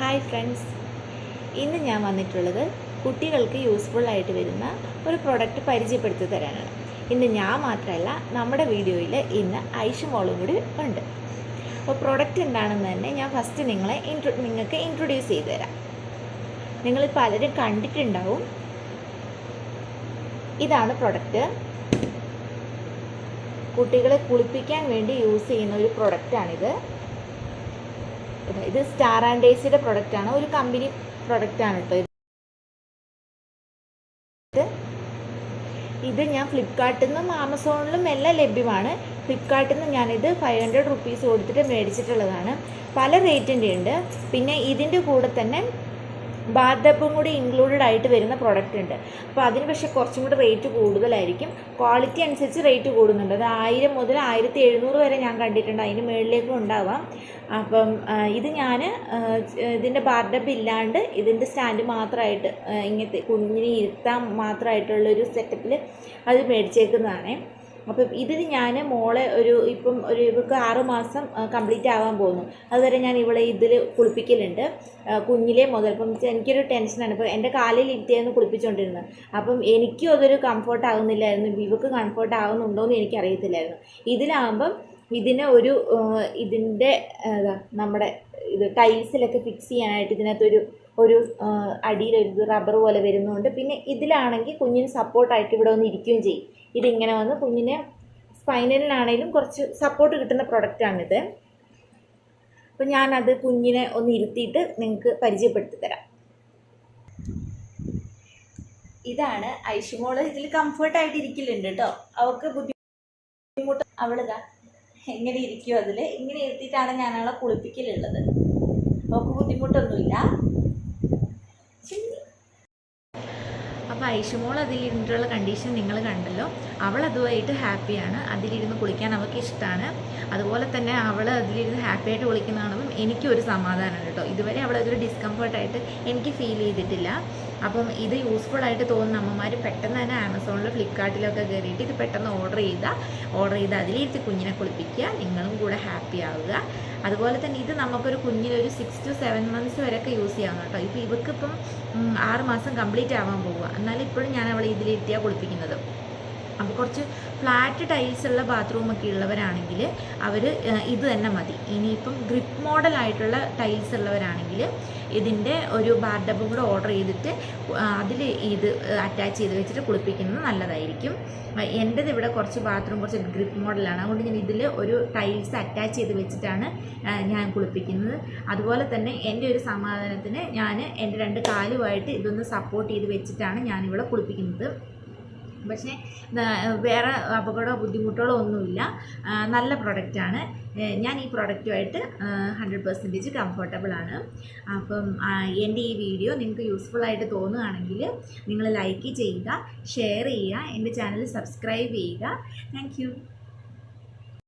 Hi friends, ഇന്ന് ഞാൻ വന്നിട്ടുള്ളത് കുട്ടികൾക്ക് യൂസ്ഫുൾ ആയിട്ട് വരുന്ന ഒരു പ്രൊഡക്റ്റ് പരിചയപ്പെടുത്തി തരാനാണ്. ഇന്ന് ഞാൻ മാത്രമല്ല, നമ്മുടെ വീഡിയോയിൽ ഇന്ന് ഐഷു മോളും കൂടി ഉണ്ട്. അപ്പോൾ പ്രൊഡക്റ്റ് എന്താണെന്ന് തന്നെ ഞാൻ ഫസ്റ്റ് നിങ്ങൾക്ക് ഇൻട്രൊഡ്യൂസ് ചെയ്ത് തരാം. നിങ്ങൾ പലരും കണ്ടിട്ടുണ്ടാവും. ഇതാണ് പ്രൊഡക്റ്റ്. കുട്ടികളെ കുളിപ്പിക്കാൻ വേണ്ടി യൂസ് ചെയ്യുന്ന ഒരു പ്രൊഡക്റ്റാണിത്. ഇത് സ്റ്റാർ ആൻഡ് ഡേയ്സിയുടെ പ്രൊഡക്റ്റാണ്, ഒരു കമ്പനി പ്രൊഡക്റ്റാണ് കേട്ടോ. ഇത് ഞാൻ ഫ്ലിപ്കാർട്ടിൽ നിന്നും ആമസോണിലും എല്ലാം ലഭ്യമാണ്. ഫ്ലിപ്കാർട്ടിൽ നിന്ന് ഞാനിത് 500 റുപ്പീസ് കൊടുത്തിട്ട് മേടിച്ചിട്ടുള്ളതാണ്. പല റേറ്റിൻ്റെ ഉണ്ട്. പിന്നെ ഇതിൻ്റെ കൂടെ തന്നെ ബാത്ത് ടബും കൂടി ഇൻക്ലൂഡഡ് ആയിട്ട് വരുന്ന പ്രൊഡക്റ്റ് ഉണ്ട്. അപ്പോൾ അതിന് പക്ഷേ കുറച്ചും കൂടി റേറ്റ് കൂടുതലായിരിക്കും. ക്വാളിറ്റി അനുസരിച്ച് റേറ്റ് കൂടുന്നുണ്ട്. അത് 1000 മുതൽ 1700 വരെ ഞാൻ കണ്ടിട്ടുണ്ട്. അതിന് മുകളിലേക്കും ഉണ്ടാവാം. അപ്പം ഇത് ഞാൻ ഇതിൻ്റെ ബാത്ത് ടബ് ഇല്ലാണ്ട് ഇതിൻ്റെ സ്റ്റാൻഡ് മാത്രമായിട്ട് ഇങ്ങനത്തെ കുഞ്ഞിനെ ഇരുത്താൻ മാത്രമായിട്ടുള്ളൊരു സെറ്റപ്പിൽ അത് മേടിച്ചേക്കുന്നതാണ്. അപ്പം ഇതിൽ ഞാൻ മോളെ ഇവർക്ക് 6 മാസം കംപ്ലീറ്റ് ആവാൻ പോകുന്നു. അതുവരെ ഞാൻ ഇവളെ ഇതിൽ കുളിപ്പിക്കലുണ്ട്, കുഞ്ഞിലെ മുതൽ. അപ്പം എനിക്കൊരു ടെൻഷനാണ്. ഇപ്പോൾ എൻ്റെ കാലിൽ ഇരുത്തിയായിരുന്നു കുളിപ്പിച്ചുകൊണ്ടിരുന്നത്. അപ്പം എനിക്കും അതൊരു കംഫർട്ട് ആകുന്നില്ലായിരുന്നു. ഇവർക്ക് കംഫർട്ട് ആകുന്നുണ്ടോ എന്ന് എനിക്കറിയത്തില്ലായിരുന്നു. ഇതിലാകുമ്പം ഇതിന് ഇതിൻ്റെ നമ്മുടെ ടൈൽസിലൊക്കെ ഫിക്സ് ചെയ്യാനായിട്ട് ഇതിനകത്തൊരു അടിയിലൊരു റബ്ബർ പോലെ വരുന്നുണ്ട്. പിന്നെ ഇതിലാണെങ്കിൽ കുഞ്ഞിന് സപ്പോർട്ടായിട്ട് ഇവിടെ വന്ന് ഇരിക്കുകയും ചെയ്യും. ഇതിങ്ങനെ വന്ന് കുഞ്ഞിനെ സ്പൈനലിനാണെങ്കിലും കുറച്ച് സപ്പോർട്ട് കിട്ടുന്ന പ്രൊഡക്റ്റാണിത്. അപ്പോൾ ഞാനത് കുഞ്ഞിനെ ഒന്ന് ഇരുത്തിയിട്ട് നിങ്ങൾക്ക് പരിചയപ്പെടുത്തി തരാം. ഇതാണ് ഐഷുമോള്. ഇതിൽ കംഫർട്ടായിട്ട് ഇരിക്കലുണ്ട് കേട്ടോ. അവൾക്ക് ബുദ്ധിമുട്ട് അവളിതാ എങ്ങനെ ഇരിക്കും. അതിൽ ഇങ്ങനെ ഇരുത്തിയിട്ടാണ് ഞാൻ അവളെ കുളിപ്പിക്കലുള്ളത്. അവൾക്ക് ബുദ്ധിമുട്ടൊന്നുമില്ല. അപ്പോൾ ഐഷുമോൾ അതിലിരുന്നിട്ടുള്ള കണ്ടീഷൻ നിങ്ങൾ കണ്ടല്ലോ. അവൾ അതുമായിട്ട് ഹാപ്പിയാണ്. അതിലിരുന്ന് കുളിക്കാൻ അവൾക്ക് ഇഷ്ടമാണ്. അതുപോലെ തന്നെ അവൾ അതിലിരുന്ന് ഹാപ്പിയായിട്ട് കുളിക്കുന്ന കാണുമ്പം എനിക്കൊരു സമാധാനമാണ് കേട്ടോ. ഇതുവരെ അവളതൊരു ഡിസ്കംഫർട്ടായിട്ട് എനിക്ക് ഫീൽ ചെയ്തിട്ടില്ല. അപ്പം ഇത് യൂസ്ഫുൾ ആയിട്ട് തോന്നുന്ന അമ്മമാർ പെട്ടെന്ന് തന്നെ ആമസോണിലും ഫ്ലിപ്കാർട്ടിലൊക്കെ കയറിയിട്ട് ഇത് പെട്ടെന്ന് ഓർഡർ ചെയ്ത് അതിലിരുത്തി കുഞ്ഞിനെ കുളിപ്പിക്കുക. നിങ്ങളും കൂടെ ഹാപ്പി ആവുക. അതുപോലെ തന്നെ ഇത് നമുക്കൊരു കുഞ്ഞിനൊരു 6 to 7 months വരെയൊക്കെ യൂസ് ചെയ്യാം കേട്ടോ. ഇപ്പോൾ ഇവൾക്കിപ്പം 6 മാസം കംപ്ലീറ്റ് ആവാൻ പോവുക. എന്നാലും ഇപ്പോഴും ഞാൻ അവളെ ഇതിലിരുത്തിയാണ് കുളിപ്പിക്കുന്നത്. അപ്പോൾ കുറച്ച് ഫ്ലാറ്റ് ടൈൽസ് ഉള്ള ബാത്റൂമൊക്കെ ഉള്ളവരാണെങ്കിൽ അവർ ഇത് തന്നെ മതി. ഇനിയിപ്പം ഗ്രിപ്പ് മോഡലായിട്ടുള്ള ടൈൽസ് ഉള്ളവരാണെങ്കിൽ ഇതിൻ്റെ ഒരു ബാത്ത് ടബും കൂടെ ഓർഡർ ചെയ്തിട്ട് അതിൽ ഇത് അറ്റാച്ച് ചെയ്ത് വെച്ചിട്ട് കുളിപ്പിക്കുന്നത് നല്ലതായിരിക്കും. എൻ്റെത് ഇവിടെ കുറച്ച് ബാത്റൂം കുറച്ച് ഗ്രിപ്പ് മോഡലാണ്. അതുകൊണ്ട് ഞാൻ ഇതിൽ ഒരു ടൈൽസ് അറ്റാച്ച് ചെയ്ത് വെച്ചിട്ടാണ് ഞാൻ കുളിപ്പിക്കുന്നത്. അതുപോലെ തന്നെ എൻ്റെ ഒരു സമാധാനത്തിന് ഞാൻ എൻ്റെ 2 കാലുമായിട്ട് ഇതൊന്ന് സപ്പോർട്ട് ചെയ്ത് വെച്ചിട്ടാണ് ഞാനിവിടെ കുളിപ്പിക്കുന്നത്. പക്ഷേ വേറെ അപകടമോ ബുദ്ധിമുട്ടുകളോ ഒന്നുമില്ല. നല്ല പ്രൊഡക്റ്റാണ്. ഞാൻ ഈ പ്രൊഡക്റ്റുമായിട്ട് 100% കംഫർട്ടബിളാണ്. അപ്പം എൻ്റെ ഈ വീഡിയോ നിങ്ങൾക്ക് യൂസ്ഫുള്ളായിട്ട് തോന്നുകയാണെങ്കിൽ നിങ്ങൾ ലൈക്ക് ചെയ്യുക, ഷെയർ ചെയ്യുക, എൻ്റെ ചാനൽ സബ്സ്ക്രൈബ് ചെയ്യുക. Thank you.